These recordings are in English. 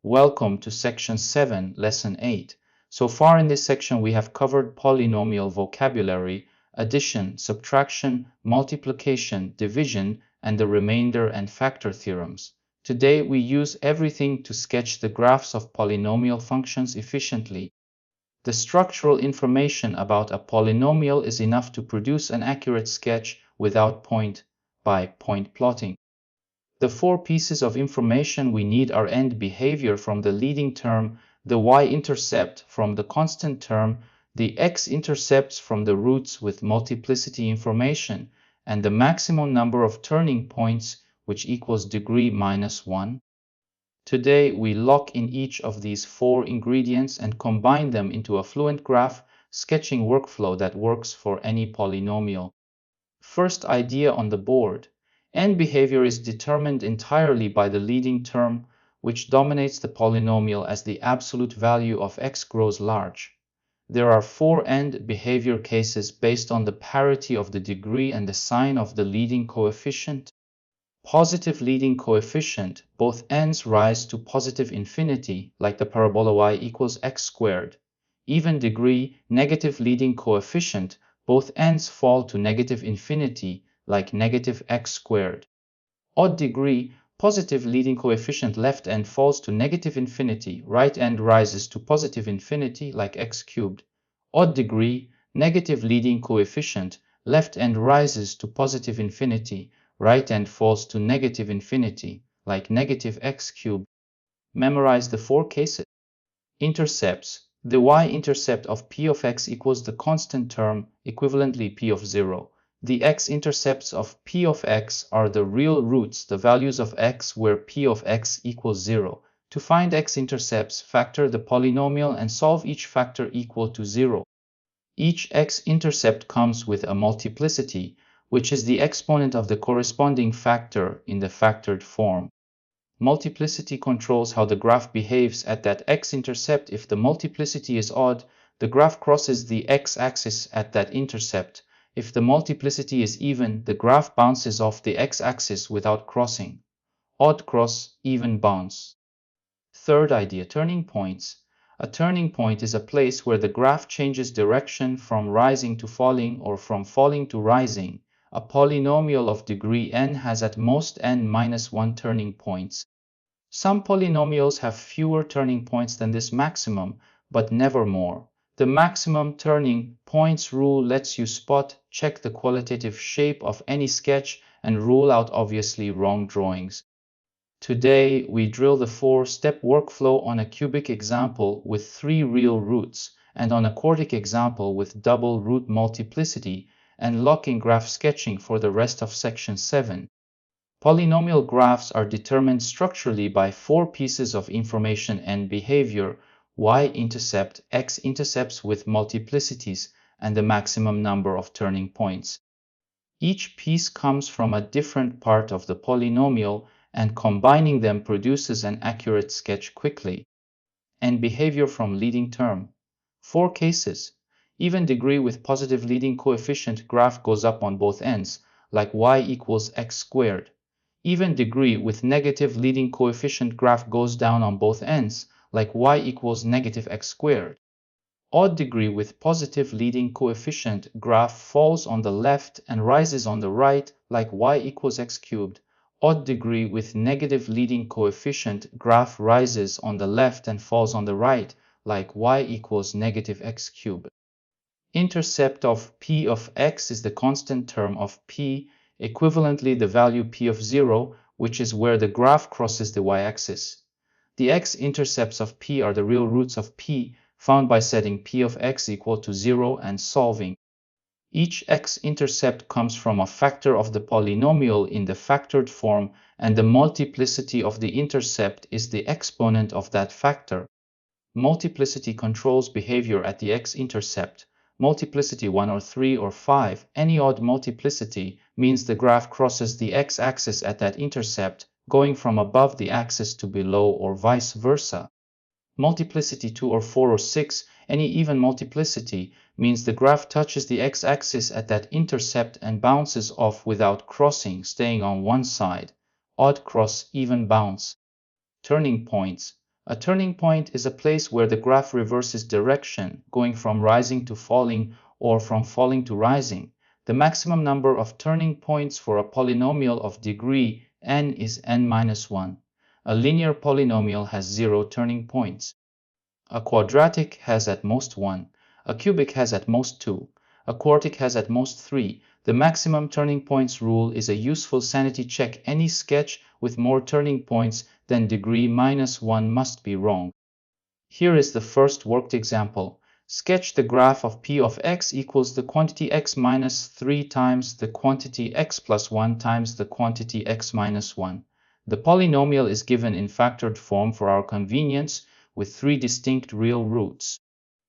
Welcome to Section 7, Lesson 8. So far in this section we have covered polynomial vocabulary, addition, subtraction, multiplication, division, and the remainder and factor theorems. Today we use everything to sketch the graphs of polynomial functions efficiently. The structural information about a polynomial is enough to produce an accurate sketch without point-by-point plotting. The four pieces of information we need are end behavior from the leading term, the y-intercept from the constant term, the x-intercepts from the roots with multiplicity information, and the maximum number of turning points, which equals degree minus 1. Today, we lock in each of these four ingredients and combine them into a fluent graph sketching workflow that works for any polynomial. First idea on the board. End behavior is determined entirely by the leading term, which dominates the polynomial as the absolute value of x grows large. There are four end behavior cases based on the parity of the degree and the sign of the leading coefficient. Positive leading coefficient, both ends rise to positive infinity, like the parabola y equals x squared. Even degree, negative leading coefficient, both ends fall to negative infinity, like negative x squared. Odd degree, positive leading coefficient left end falls to negative infinity, right end rises to positive infinity, like x cubed. Odd degree, negative leading coefficient, left end rises to positive infinity, right end falls to negative infinity, like negative x cubed. Memorize the four cases. Intercepts. The y-intercept of p of x equals the constant term, equivalently p of 0. The x-intercepts of p of x are the real roots, the values of x where p of x equals 0. To find x-intercepts, factor the polynomial and solve each factor equal to 0. Each x-intercept comes with a multiplicity, which is the exponent of the corresponding factor in the factored form. Multiplicity controls how the graph behaves at that x-intercept. If the multiplicity is odd, the graph crosses the x-axis at that intercept. If the multiplicity is even, the graph bounces off the x-axis without crossing. Odd cross, even bounce. Third idea, turning points. A turning point is a place where the graph changes direction from rising to falling or from falling to rising. A polynomial of degree n has at most n-1 turning points. Some polynomials have fewer turning points than this maximum, but never more. The maximum turning points rule lets you spot check the qualitative shape of any sketch and rule out obviously wrong drawings. Today, we drill the four-step workflow on a cubic example with 3 real roots and on a quartic example with double root multiplicity and lock in graph sketching for the rest of Section 7. Polynomial graphs are determined structurally by four pieces of information and behavior: y-intercept, x-intercepts with multiplicities, and the maximum number of turning points. Each piece comes from a different part of the polynomial, and combining them produces an accurate sketch quickly. And behavior from leading term. Four cases. Even degree with positive leading coefficient graph goes up on both ends, like y equals x squared. Even degree with negative leading coefficient graph goes down on both ends, like y equals negative x squared. Odd degree with positive leading coefficient graph falls on the left and rises on the right, like y equals x cubed. Odd degree with negative leading coefficient graph rises on the left and falls on the right, like y equals negative x cubed. Intercept of p of x is the constant term of p, equivalently the value p of 0, which is where the graph crosses the y-axis. The x-intercepts of p are the real roots of p, found by setting p of x equal to 0 and solving. Each x-intercept comes from a factor of the polynomial in the factored form, and the multiplicity of the intercept is the exponent of that factor. Multiplicity controls behavior at the x-intercept. Multiplicity 1 or 3 or 5, any odd multiplicity, means the graph crosses the x-axis at that intercept, going from above the axis to below or vice versa. Multiplicity 2 or 4 or 6, any even multiplicity, means the graph touches the x-axis at that intercept and bounces off without crossing, staying on one side. Odd cross, even bounce. Turning points. A turning point is a place where the graph reverses direction, going from rising to falling or from falling to rising. The maximum number of turning points for a polynomial of degree n is n-1. A linear polynomial has 0 turning points. A quadratic has at most 1. A cubic has at most 2. A quartic has at most 3. The maximum turning points rule is a useful sanity check. Any sketch with more turning points than degree -1 must be wrong. Here is the first worked example. Sketch the graph of p of x equals the quantity x minus 3 times the quantity x plus 1 times the quantity x minus 1. The polynomial is given in factored form for our convenience, with 3 distinct real roots.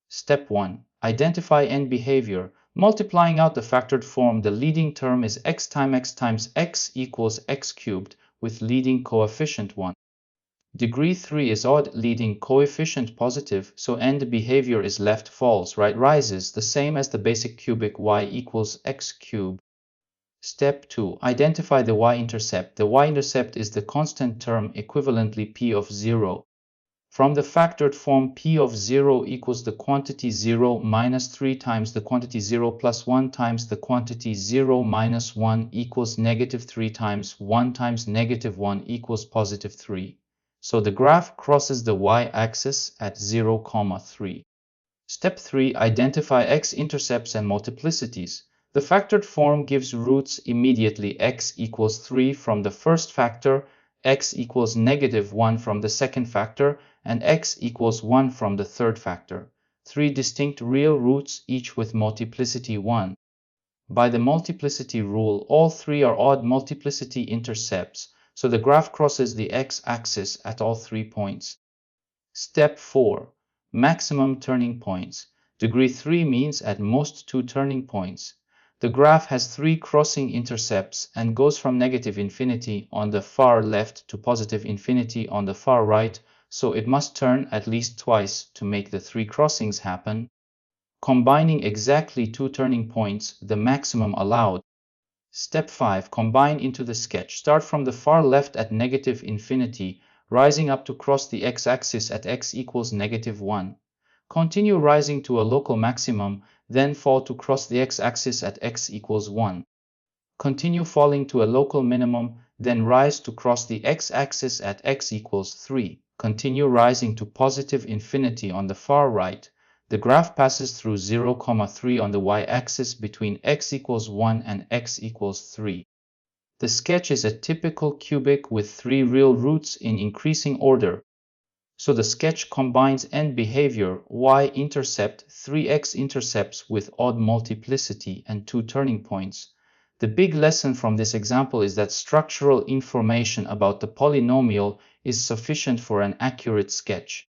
Step 1. Identify n behavior. Multiplying out the factored form, the leading term is x times x equals x cubed, with leading coefficient 1. Degree 3 is odd, leading coefficient positive, so n behavior is left false, right rises, the same as the basic cubic y equals x cubed. Step 2. Identify the y-intercept. The y-intercept is the constant term, equivalently p of 0. From the factored form, p of 0 equals the quantity 0 minus 3 times the quantity 0 plus 1 times the quantity 0 minus 1 equals negative 3 times 1 times negative 1 equals positive 3. So the graph crosses the y-axis at 0, 3. Step 3. Identify x-intercepts and multiplicities. The factored form gives roots immediately. X equals 3 from the first factor, x equals negative 1 from the second factor, and x equals 1 from the third factor. 3 distinct real roots, each with multiplicity 1. By the multiplicity rule, all 3 are odd multiplicity intercepts, so the graph crosses the x-axis at all 3 points. Step 4. Maximum turning points. Degree 3 means at most 2 turning points. The graph has 3 crossing intercepts and goes from negative infinity on the far left to positive infinity on the far right, so it must turn at least twice to make the 3 crossings happen. Combining exactly 2 turning points, the maximum allowed. Step 5. Combine into the sketch. Start from the far left at negative infinity, rising up to cross the x-axis at x equals negative 1. Continue rising to a local maximum, then fall to cross the x-axis at x equals 1. Continue falling to a local minimum, then rise to cross the x-axis at x equals 3. Continue rising to positive infinity on the far right. The graph passes through 0, 3 on the y-axis between x equals 1 and x equals 3. The sketch is a typical cubic with 3 real roots in increasing order. So the sketch combines n behavior, y-intercept, 3 x-intercepts with odd multiplicity and 2 turning points. The big lesson from this example is that structural information about the polynomial is sufficient for an accurate sketch.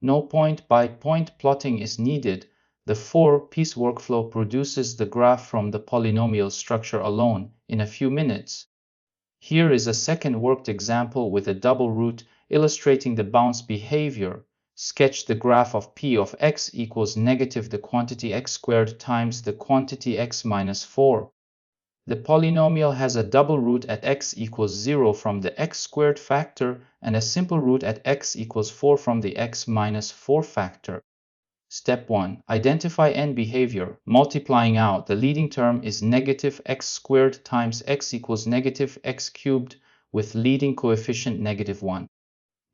No point-by-point plotting is needed. The 4-piece workflow produces the graph from the polynomial structure alone in a few minutes. Here is a second worked example with a double root illustrating the bounce behavior. Sketch the graph of p of x equals negative the quantity x squared times the quantity x minus 4. The polynomial has a double root at x equals 0 from the x squared factor and a simple root at x equals 4 from the x minus 4 factor. Step 1. Identify n behavior. Multiplying out, the leading term is negative x squared times x equals negative x cubed with leading coefficient negative 1.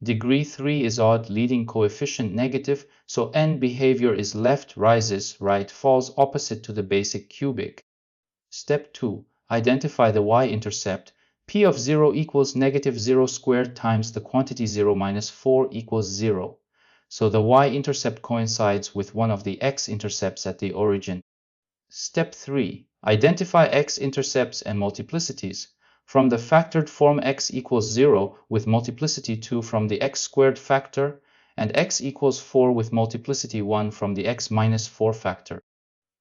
Degree 3 is odd, leading coefficient negative, so n behavior is left rises, right falls opposite to the basic cubic. Step 2. Identify the y-intercept. P of 0 equals negative 0 squared times the quantity 0 minus 4 equals 0. So the y-intercept coincides with one of the x-intercepts at the origin. Step 3. Identify x-intercepts and multiplicities. From the factored form x equals 0 with multiplicity 2 from the x squared factor, and x equals 4 with multiplicity 1 from the x minus 4 factor.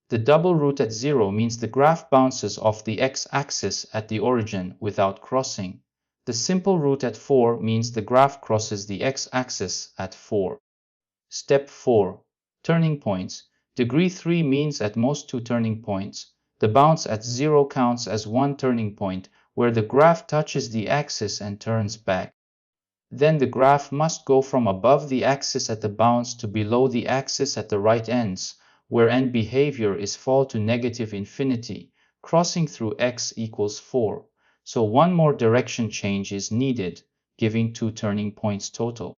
The double root at 0 means the graph bounces off the x-axis at the origin without crossing. The simple root at 4 means the graph crosses the x-axis at 4. Step 4. Turning points. Degree 3 means at most 2 turning points. The bounce at 0 counts as one turning point, where the graph touches the axis and turns back. then the graph must go from above the axis at the bounce to below the axis at the right ends, where end behavior is fall to negative infinity, crossing through x equals 4. So one more direction change is needed, giving 2 turning points total.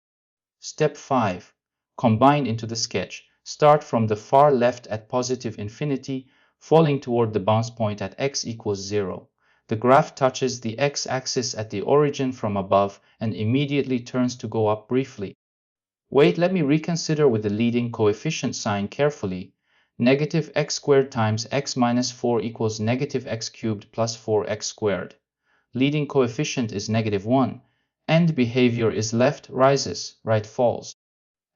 Step 5. Combine into the sketch. Start from the far left at positive infinity, falling toward the bounce point at x equals 0. The graph touches the x-axis at the origin from above and immediately turns to go up briefly. Wait, let me reconsider with the leading coefficient sign carefully. Negative x squared times x minus 4 equals negative x cubed plus 4x squared. Leading coefficient is negative 1. End behavior is left rises, right falls.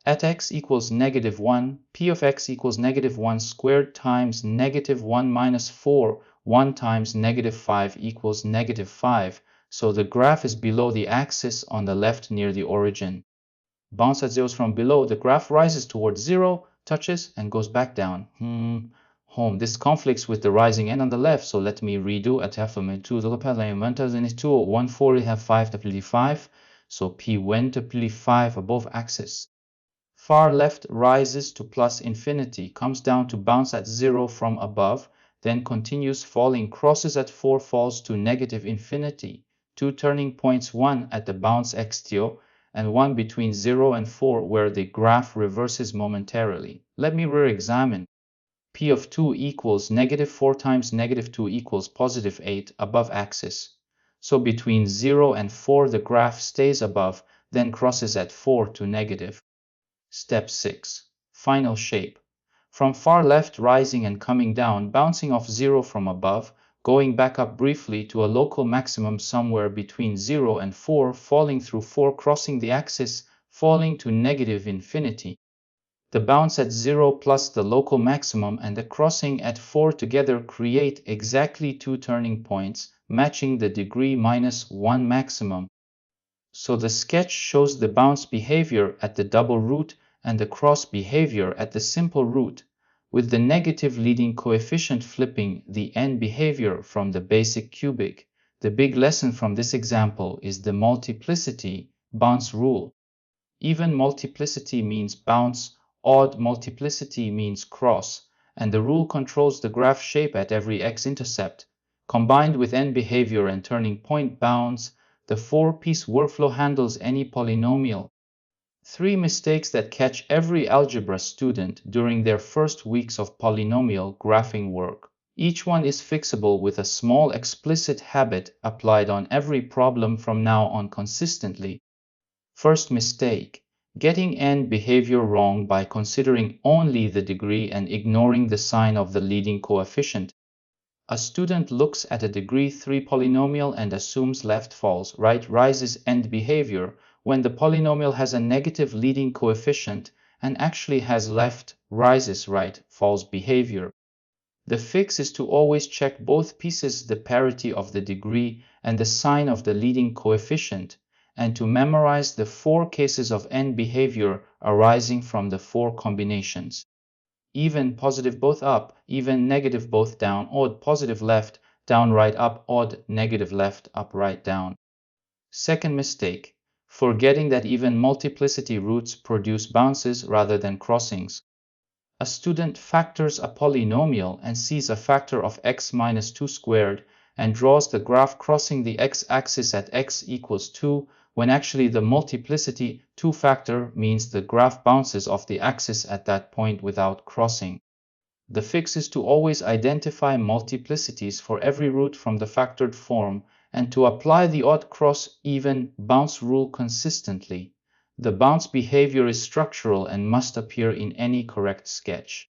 At x equals negative 1, p of x equals negative 1 squared times negative 1 minus 4, 1 times negative 5 equals negative 5, so the graph is below the axis on the left near the origin. Bounce at zeros from below, the graph rises towards 0, touches, and goes back down. Home. This conflicts with the rising end on the left, so let me redo at F2 the Palamantas in 2 1 4 have 5 to 5, so P went to 5 above axis. Far left rises to plus infinity, comes down to bounce at 0 from above, then continues falling, crosses at 4, falls to negative infinity. 2 turning points, 1 at the bounce xto, and 1 between 0 and 4 where the graph reverses momentarily. Let me re-examine. P of 2 equals negative 4 times negative 2 equals positive 8 above axis. So between 0 and 4 the graph stays above, then crosses at 4 to negative. Step 6. Final shape. From far left rising and coming down, bouncing off 0 from above, going back up briefly to a local maximum somewhere between 0 and 4, falling through 4, crossing the axis, falling to negative infinity. The bounce at 0 plus the local maximum and the crossing at 4 together create exactly 2 turning points, matching the degree minus 1 maximum. So the sketch shows the bounce behavior at the double root and the cross behavior at the simple root, with the negative leading coefficient flipping the end behavior from the basic cubic. The big lesson from this example is the multiplicity bounce rule. Even multiplicity means bounce, odd multiplicity means cross, and the rule controls the graph shape at every x-intercept. Combined with end behavior and turning point bounds, the 4-piece workflow handles any polynomial. 3 mistakes that catch every algebra student during their first weeks of polynomial graphing work. Each one is fixable with a small explicit habit applied on every problem from now on consistently. First mistake, getting end behavior wrong by considering only the degree and ignoring the sign of the leading coefficient. A student looks at a degree 3 polynomial and assumes left falls, right rises end behavior when the polynomial has a negative leading coefficient and actually has left rises right falls behavior. The fix is to always check both pieces, the parity of the degree and the sign of the leading coefficient, and to memorize the 4 cases of end behavior arising from the 4 combinations. Even positive both up, even negative both down, odd positive left, down right up, odd negative left up right down. Second mistake, forgetting that even multiplicity roots produce bounces rather than crossings. A student factors a polynomial and sees a factor of x minus 2 squared and draws the graph crossing the x-axis at x equals 2, when actually the multiplicity 2 factor means the graph bounces off the axis at that point without crossing. The fix is to always identify multiplicities for every root from the factored form and to apply the odd cross even bounce rule consistently. The bounce behavior is structural and must appear in any correct sketch.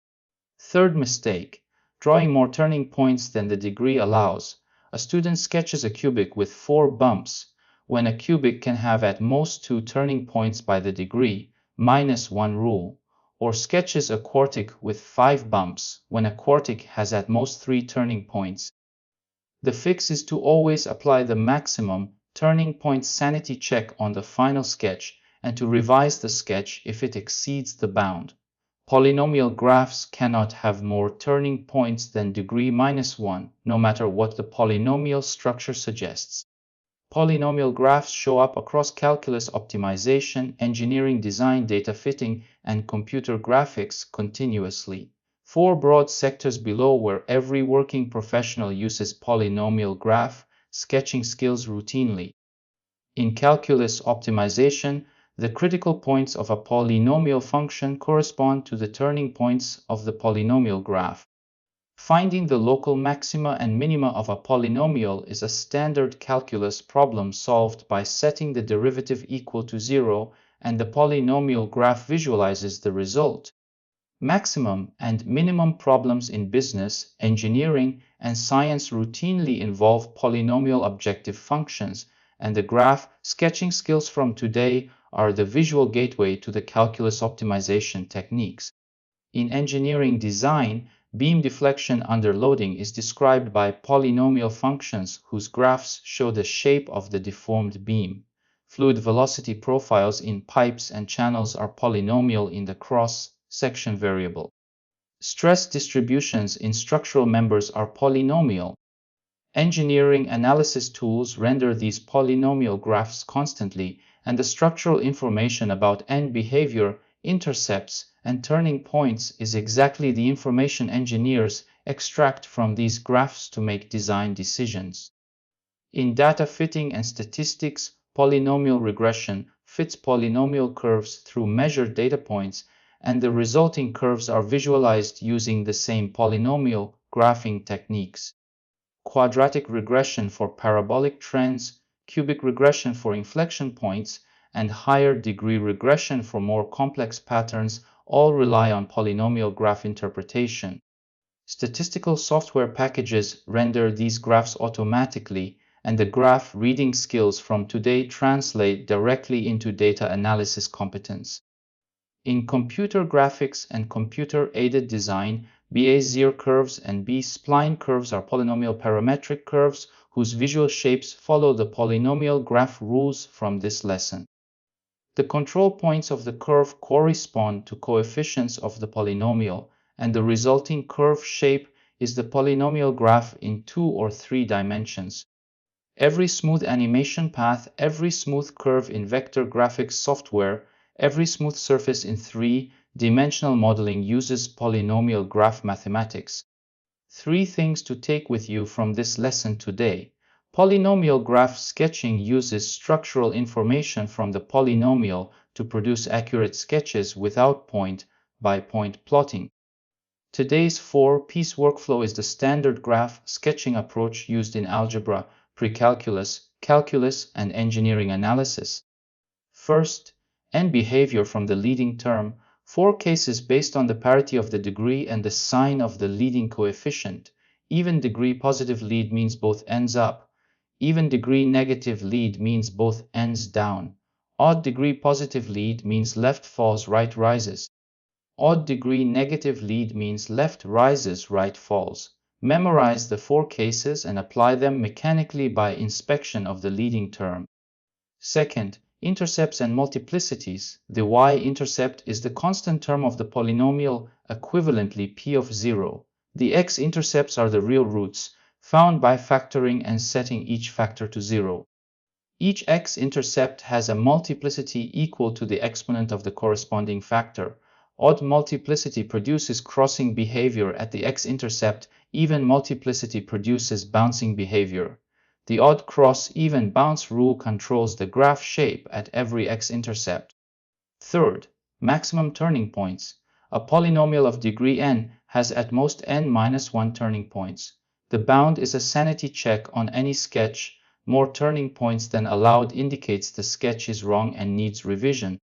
Third mistake, drawing more turning points than the degree allows. A student sketches a cubic with 4 bumps, when a cubic can have at most 2 turning points by the degree, minus 1 rule, or sketches a quartic with 5 bumps, when a quartic has at most 3 turning points. The fix is to always apply the maximum turning point sanity check on the final sketch and to revise the sketch if it exceeds the bound. Polynomial graphs cannot have more turning points than degree minus 1, no matter what the polynomial structure suggests. polynomial graphs show up across calculus optimization, engineering design, data fitting, and computer graphics continuously. 4 broad sectors below where every working professional uses polynomial graph sketching skills routinely. In calculus optimization, the critical points of a polynomial function correspond to the turning points of the polynomial graph. Finding the local maxima and minima of a polynomial is a standard calculus problem solved by setting the derivative equal to 0, and the polynomial graph visualizes the result. Maximum and minimum problems in business, engineering, and science routinely involve polynomial objective functions, and the graph sketching skills from today are the visual gateway to the calculus optimization techniques. In engineering design, beam deflection under loading is described by polynomial functions whose graphs show the shape of the deformed beam. Fluid velocity profiles in pipes and channels are polynomial in the cross-section variable. Stress distributions in structural members are polynomial. Engineering analysis tools render these polynomial graphs constantly, and the structural information about end behavior, intercepts, and turning points is exactly the information engineers extract from these graphs to make design decisions. In data fitting and statistics, polynomial regression fits polynomial curves through measured data points, and the resulting curves are visualized using the same polynomial graphing techniques. Quadratic regression for parabolic trends, cubic regression for inflection points, and higher degree regression for more complex patterns all rely on polynomial graph interpretation. Statistical software packages render these graphs automatically, and the graph reading skills from today translate directly into data analysis competence. In computer graphics and computer-aided design, Bezier curves and B-spline curves are polynomial parametric curves whose visual shapes follow the polynomial graph rules from this lesson. The control points of the curve correspond to coefficients of the polynomial, and the resulting curve shape is the polynomial graph in 2 or 3 dimensions. Every smooth animation path, every smooth curve in vector graphics software, every smooth surface in 3-dimensional modeling uses polynomial graph mathematics. 3 things to take with you from this lesson today. Polynomial graph sketching uses structural information from the polynomial to produce accurate sketches without point-by-point plotting. Today's 4-piece workflow is the standard graph sketching approach used in algebra, pre-calculus, calculus, and engineering analysis. First, end behavior from the leading term, 4 cases based on the parity of the degree and the sign of the leading coefficient. Even degree positive lead means both ends up. Even degree negative lead means both ends down. Odd degree positive lead means left falls, right rises. Odd degree negative lead means left rises, right falls. Memorize the 4 cases and apply them mechanically by inspection of the leading term. Second, intercepts and multiplicities. The y-intercept is the constant term of the polynomial, equivalently p of 0. The x-intercepts are the real roots, found by factoring and setting each factor to 0. Each x-intercept has a multiplicity equal to the exponent of the corresponding factor. Odd multiplicity produces crossing behavior at the x-intercept, even multiplicity produces bouncing behavior. The odd cross even bounce rule controls the graph shape at every x-intercept. Third, maximum turning points. A polynomial of degree n has at most n-1 turning points. The bound is a sanity check on any sketch. More turning points than allowed indicates the sketch is wrong and needs revision.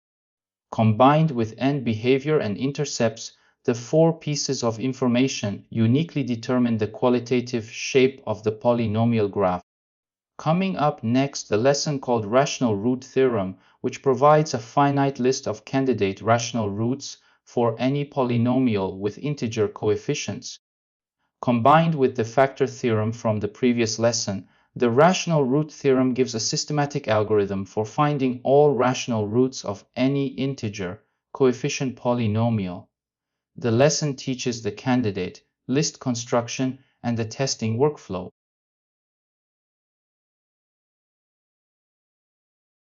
Combined with end behavior and intercepts, the 4 pieces of information uniquely determine the qualitative shape of the polynomial graph. Coming up next, the lesson called Rational Root Theorem, which provides a finite list of candidate rational roots for any polynomial with integer coefficients. Combined with the factor theorem from the previous lesson, the rational root theorem gives a systematic algorithm for finding all rational roots of any integer coefficient polynomial. The lesson teaches the candidate list construction and the testing workflow.